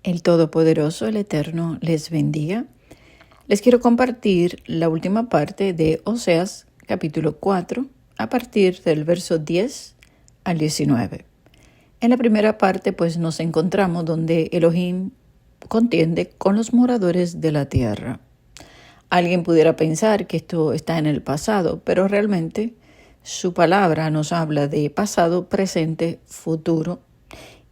El Todopoderoso, el Eterno, les bendiga. Les quiero compartir la última parte de Oseas, capítulo 4, a partir del verso 10 al 19. En la primera parte, pues, nos encontramos donde Elohim contiende con los moradores de la tierra. Alguien pudiera pensar que esto está en el pasado, pero realmente su palabra nos habla de pasado, presente, futuro.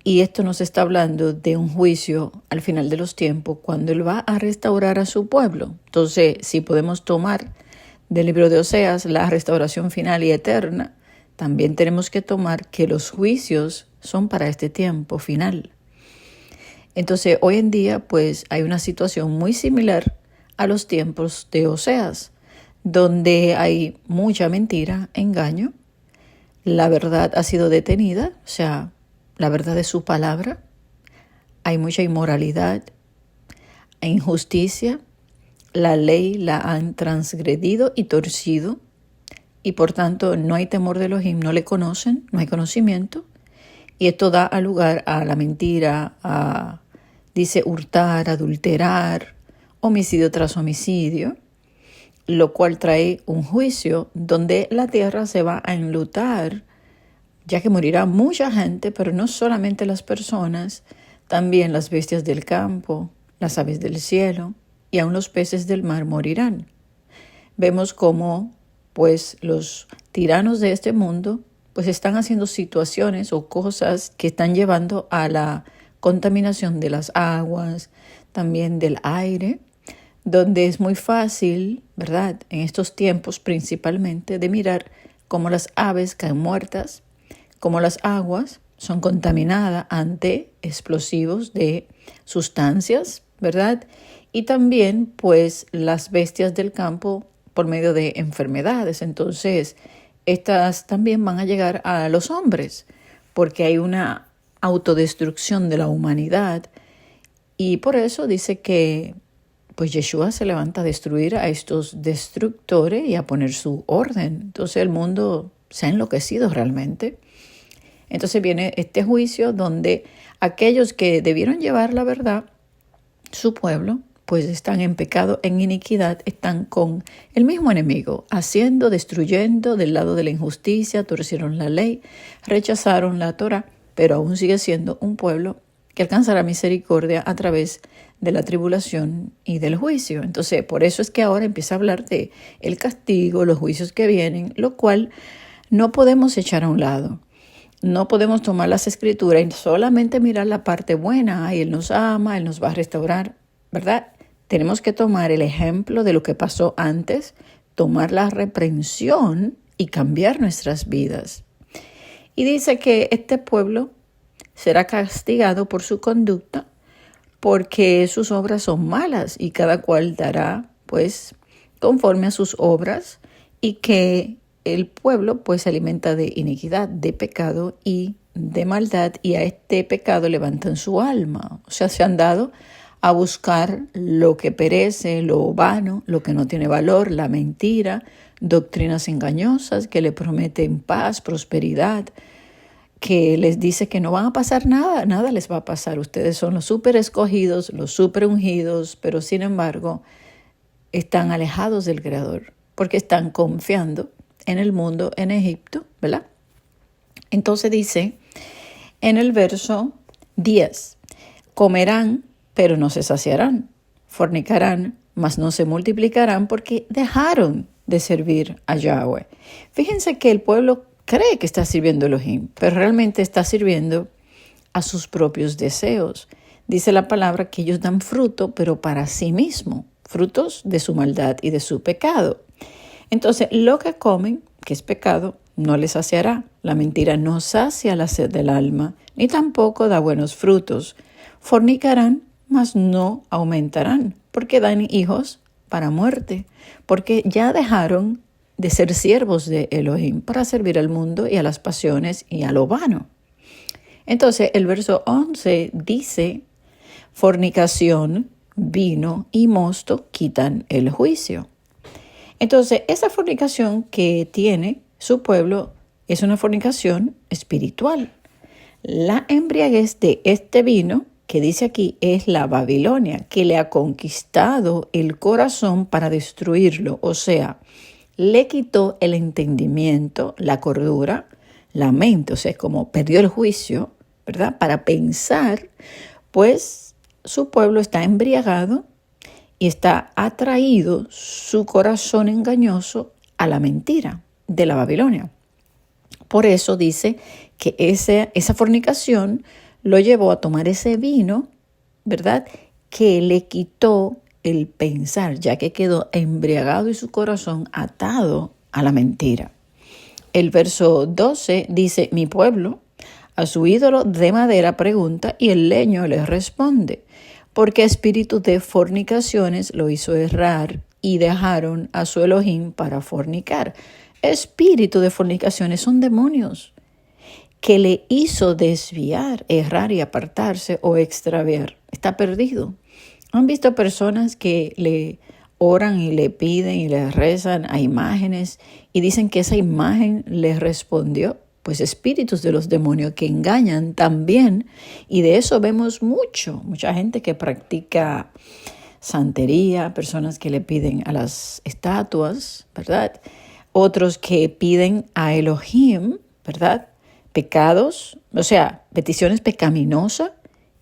Y esto nos está hablando de un juicio al final de los tiempos, cuando Él va a restaurar a su pueblo. Entonces, si podemos tomar del libro de Oseas la restauración final y eterna, también tenemos que tomar que los juicios son para este tiempo final. Entonces, hoy en día, pues, hay una situación muy similar a los tiempos de Oseas, donde hay mucha mentira, engaño, la verdad ha sido detenida, o sea, la verdad de su palabra, hay mucha inmoralidad, injusticia, la ley la han transgredido y torcido, y por tanto no hay temor de Elohim, no le conocen, no hay conocimiento, y esto da lugar a la mentira, dice hurtar, adulterar, homicidio tras homicidio, lo cual trae un juicio donde la tierra se va a enlutar, ya que morirá mucha gente, pero no solamente las personas, también las bestias del campo, las aves del cielo y aun los peces del mar morirán. Vemos cómo, pues, los tiranos de este mundo, pues, están haciendo situaciones o cosas que están llevando a la contaminación de las aguas, también del aire, donde es muy fácil, ¿verdad?, en estos tiempos principalmente, de mirar cómo las aves caen muertas, como las aguas son contaminadas ante explosivos de sustancias, ¿verdad? Y también, pues, las bestias del campo por medio de enfermedades. Entonces, estas también van a llegar a los hombres, porque hay una autodestrucción de la humanidad. Y por eso dice que, pues, Yeshua se levanta a destruir a estos destructores y a poner su orden. Entonces, el mundo se ha enloquecido realmente. Entonces viene este juicio donde aquellos que debieron llevar la verdad, su pueblo, pues están en pecado, en iniquidad, están con el mismo enemigo, haciendo, destruyendo del lado de la injusticia, torcieron la ley, rechazaron la Torah, pero aún sigue siendo un pueblo que alcanzará misericordia a través de la tribulación y del juicio. Entonces, por eso es que ahora empieza a hablar de el castigo, los juicios que vienen, lo cual no podemos echar a un lado. No podemos tomar las escrituras y solamente mirar la parte buena. Ay, Él nos ama, Él nos va a restaurar, ¿verdad? Tenemos que tomar el ejemplo de lo que pasó antes, tomar la reprensión y cambiar nuestras vidas. Y dice que este pueblo será castigado por su conducta porque sus obras son malas y cada cual dará, pues, conforme a sus obras, y que el pueblo pues se alimenta de iniquidad, de pecado y de maldad, y a este pecado levantan su alma. O sea, se han dado a buscar lo que perece, lo vano, lo que no tiene valor, la mentira, doctrinas engañosas que le prometen paz, prosperidad, que les dice que no van a pasar nada, nada les va a pasar. Ustedes son los súper escogidos, los súper ungidos, pero sin embargo están alejados del Creador porque están confiando en el mundo, en Egipto, ¿verdad? Entonces dice en el verso 10, comerán, pero no se saciarán, fornicarán, mas no se multiplicarán porque dejaron de servir a Yahweh. Fíjense que el pueblo cree que está sirviendo a Elohim, pero realmente está sirviendo a sus propios deseos. Dice la palabra que ellos dan fruto, pero para sí mismo, frutos de su maldad y de su pecado. Entonces, lo que comen, que es pecado, no les saciará. La mentira no sacia la sed del alma, ni tampoco da buenos frutos. Fornicarán, mas no aumentarán, porque dan hijos para muerte, porque ya dejaron de ser siervos de Elohim para servir al mundo y a las pasiones y a lo vano. Entonces, el verso 11 dice, fornicación, vino y mosto quitan el juicio. Entonces, esa fornicación que tiene su pueblo es una fornicación espiritual. La embriaguez de este vino que dice aquí es la Babilonia, que le ha conquistado el corazón para destruirlo. O sea, le quitó el entendimiento, la cordura, la mente, o sea, como perdió el juicio, ¿verdad? Para pensar, pues su pueblo está embriagado y está atraído su corazón engañoso a la mentira de la Babilonia. Por eso dice que esa fornicación lo llevó a tomar ese vino, ¿verdad? Que le quitó el pensar, ya que quedó embriagado y su corazón atado a la mentira. El verso 12 dice, mi pueblo a su ídolo de madera pregunta y el leño le responde, porque espíritu de fornicaciones lo hizo errar y dejaron a su Elohim para fornicar. Espíritu de fornicaciones son demonios que le hizo desviar, errar y apartarse o extraviar. Está perdido. ¿Han visto personas que le oran y le piden y le rezan a imágenes y dicen que esa imagen les respondió? Pues espíritus de los demonios que engañan también. Y de eso vemos mucha gente que practica santería, personas que le piden a las estatuas, ¿verdad? Otros que piden a Elohim, ¿verdad? Pecados, o sea, peticiones pecaminosas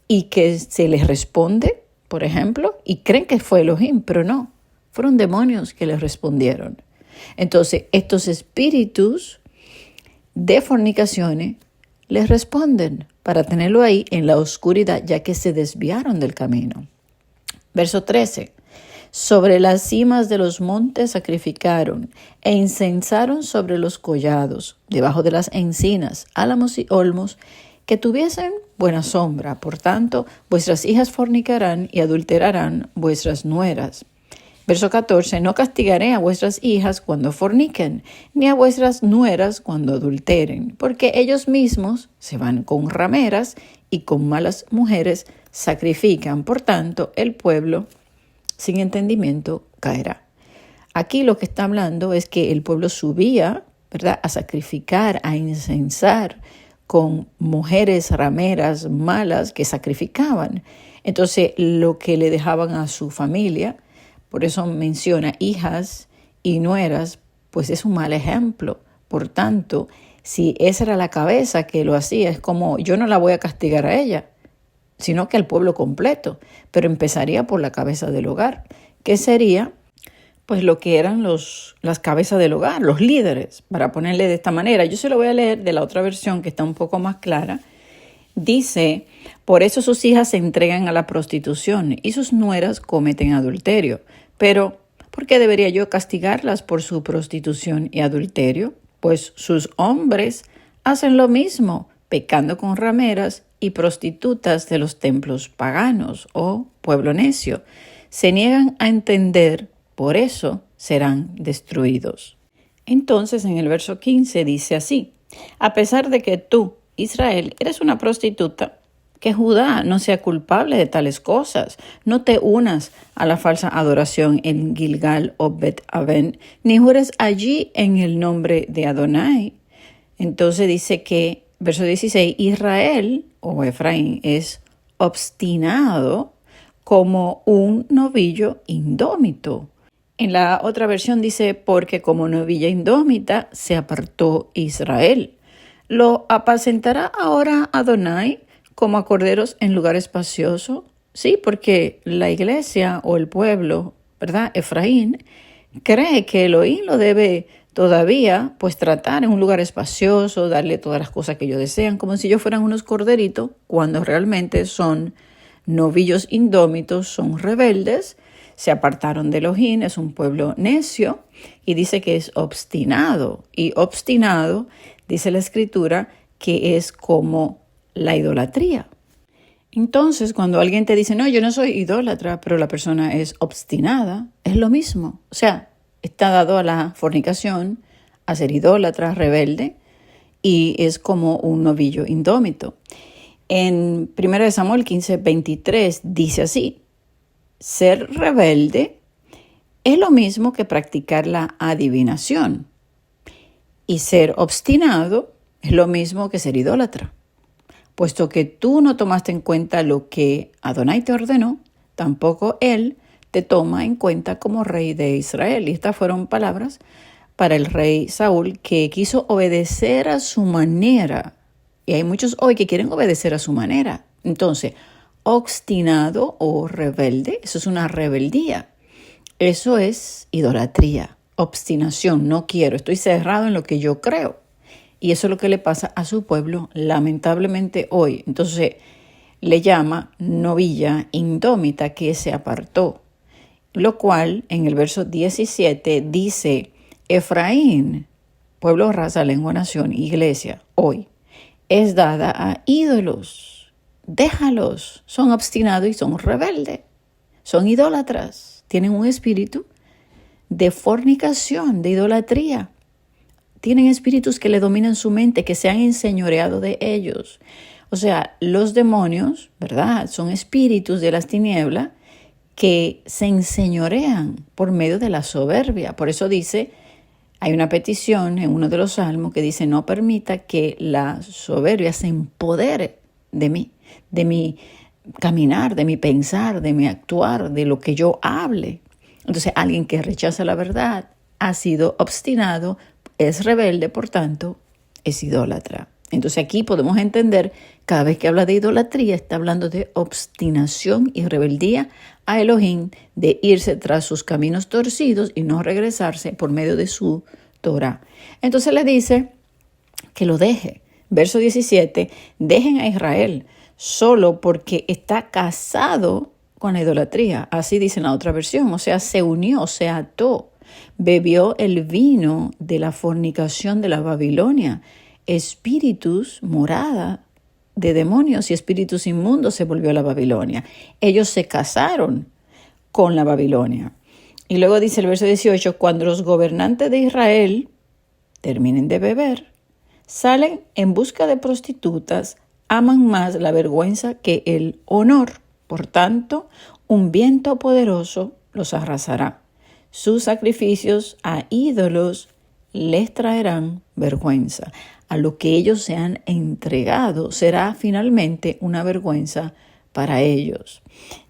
y que se les responde, por ejemplo, y creen que fue Elohim, pero no, fueron demonios que les respondieron. Entonces, estos espíritus de fornicaciones les responden para tenerlo ahí en la oscuridad, ya que se desviaron del camino. Verso 13. Sobre las cimas de los montes sacrificaron e incensaron sobre los collados, debajo de las encinas, álamos y olmos, que tuviesen buena sombra. Por tanto, vuestras hijas fornicarán y adulterarán vuestras nueras. Verso 14, no castigaré a vuestras hijas cuando forniquen, ni a vuestras nueras cuando adulteren, porque ellos mismos se van con rameras y con malas mujeres sacrifican. Por tanto, el pueblo sin entendimiento caerá. Aquí lo que está hablando es que el pueblo subía, ¿verdad?, a sacrificar, a incensar con mujeres rameras malas que sacrificaban. Entonces, lo que le dejaban a su familia, por eso menciona hijas y nueras, pues es un mal ejemplo. Por tanto, si esa era la cabeza que lo hacía, es como yo no la voy a castigar a ella, sino que al pueblo completo, pero empezaría por la cabeza del hogar, que sería pues lo que eran las cabezas del hogar, los líderes, para ponerle de esta manera. Yo se lo voy a leer de la otra versión que está un poco más clara. Dice, por eso sus hijas se entregan a la prostitución y sus nueras cometen adulterio. Pero, ¿por qué debería yo castigarlas por su prostitución y adulterio? Pues sus hombres hacen lo mismo, pecando con rameras y prostitutas de los templos paganos o pueblo necio. Se niegan a entender, por eso serán destruidos. Entonces en el verso 15 dice así, a pesar de que tú, Israel, eres una prostituta, que Judá no sea culpable de tales cosas. No te unas a la falsa adoración en Gilgal o Bet-Aven, ni jures allí en el nombre de Adonai. Entonces dice que, verso 16, Israel o Efraín es obstinado como un novillo indómito. En la otra versión dice, porque como novilla indómita se apartó Israel. ¿Lo apacentará ahora Adonai como a corderos en lugar espacioso? Sí, porque la iglesia o el pueblo, ¿verdad? Efraín, cree que Elohim lo debe todavía pues tratar en un lugar espacioso, darle todas las cosas que ellos desean, como si ellos fueran unos corderitos, cuando realmente son novillos indómitos, son rebeldes, se apartaron de Elohim, es un pueblo necio, y dice que es obstinado. Y obstinado, dice la Escritura, que es como la idolatría. Entonces, cuando alguien te dice, no, yo no soy idólatra, pero la persona es obstinada, es lo mismo. O sea, está dado a la fornicación, a ser idólatra, rebelde, y es como un novillo indómito. En 1 Samuel 15:23 dice así, ser rebelde es lo mismo que practicar la adivinación, y ser obstinado es lo mismo que ser idólatra. puesto que tú no tomaste en cuenta lo que Adonai te ordenó, tampoco Él te toma en cuenta como rey de Israel. Y estas fueron palabras para el rey Saúl, que quiso obedecer a su manera. Y hay muchos hoy que quieren obedecer a su manera. Entonces, obstinado o rebelde, eso es una rebeldía. Eso es idolatría, obstinación, no quiero, estoy cerrado en lo que yo creo. Y eso es lo que le pasa a su pueblo, lamentablemente hoy. Entonces, le llama novilla indómita que se apartó. Lo cual, en el verso 17, dice, Efraín, pueblo, raza, lengua, nación, iglesia, hoy, es dada a ídolos. Déjalos, son obstinados y son rebeldes, son idólatras, tienen un espíritu de fornicación, de idolatría. Tienen espíritus que le dominan su mente, que se han enseñoreado de ellos. O sea, los demonios, ¿verdad? Son espíritus de las tinieblas que se enseñorean por medio de la soberbia. Por eso dice, hay una petición en uno de los salmos que dice, no permita que la soberbia se empodere de mí, de mi caminar, de mi pensar, de mi actuar, de lo que yo hable. Entonces, alguien que rechaza la verdad ha sido obstinado, es rebelde, por tanto, es idólatra. Entonces aquí podemos entender, cada vez que habla de idolatría, está hablando de obstinación y rebeldía a Elohim, de irse tras sus caminos torcidos y no regresarse por medio de su Torah. Entonces le dice que lo deje. Verso 17, dejen a Israel solo porque está casado con la idolatría. Así dice en la otra versión, o sea, se unió, se ató, bebió el vino de la fornicación de la Babilonia. Espíritus, morada de demonios y espíritus inmundos se volvió a la Babilonia. Ellos se casaron con la Babilonia. Y luego dice el verso 18, cuando los gobernantes de Israel terminen de beber, salen en busca de prostitutas, aman más la vergüenza que el honor. Por tanto, un viento poderoso los arrasará. Sus sacrificios a ídolos les traerán vergüenza. A lo que ellos se han entregado será finalmente una vergüenza para ellos.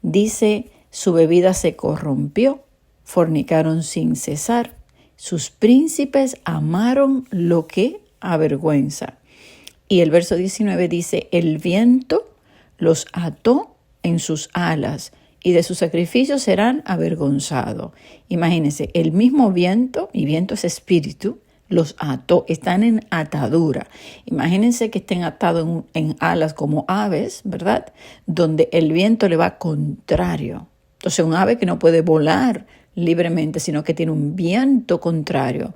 Dice, su bebida se corrompió, fornicaron sin cesar. Sus príncipes amaron lo que avergüenza. Y el verso 19 dice, el viento los ató en sus alas y de sus sacrificios serán avergonzados. Imagínense, el mismo viento, y viento es espíritu, los ató, están en atadura. Imagínense que estén atados en alas como aves, ¿verdad? Donde el viento le va contrario. Entonces un ave que no puede volar libremente, sino que tiene un viento contrario.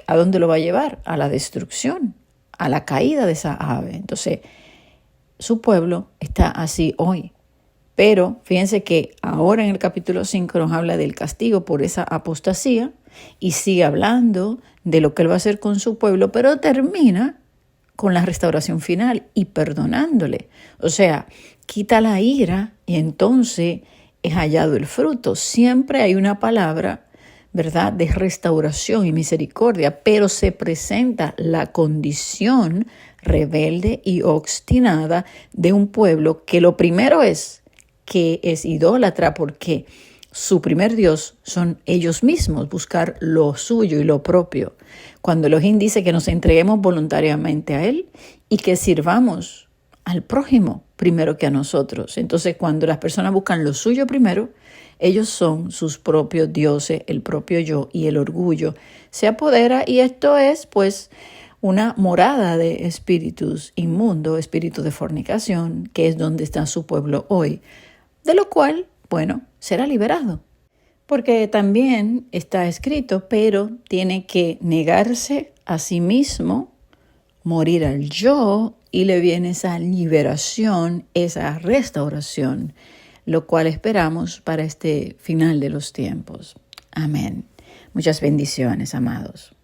¿A dónde lo va a llevar? A la destrucción, a la caída de esa ave. Entonces, su pueblo está así hoy. Pero fíjense que ahora en el capítulo 5 nos habla del castigo por esa apostasía y sigue hablando de lo que Él va a hacer con su pueblo, pero termina con la restauración final y perdonándole. O sea, quita la ira y entonces es hallado el fruto. Siempre hay una palabra, ¿verdad?, de restauración y misericordia, pero se presenta la condición rebelde y obstinada de un pueblo que lo primero es que es idólatra porque su primer Dios son ellos mismos, buscar lo suyo y lo propio. Cuando Elohim dice que nos entreguemos voluntariamente a Él y que sirvamos al prójimo primero que a nosotros. Entonces, cuando las personas buscan lo suyo primero, ellos son sus propios dioses, el propio yo, y el orgullo se apodera, y esto es pues una morada de espíritus inmundos, espíritus de fornicación, que es donde está su pueblo hoy, de lo cual, bueno, será liberado. Porque también está escrito, pero tiene que negarse a sí mismo, morir al yo, y le viene esa liberación, esa restauración, lo cual esperamos para este final de los tiempos. Amén. Muchas bendiciones, amados.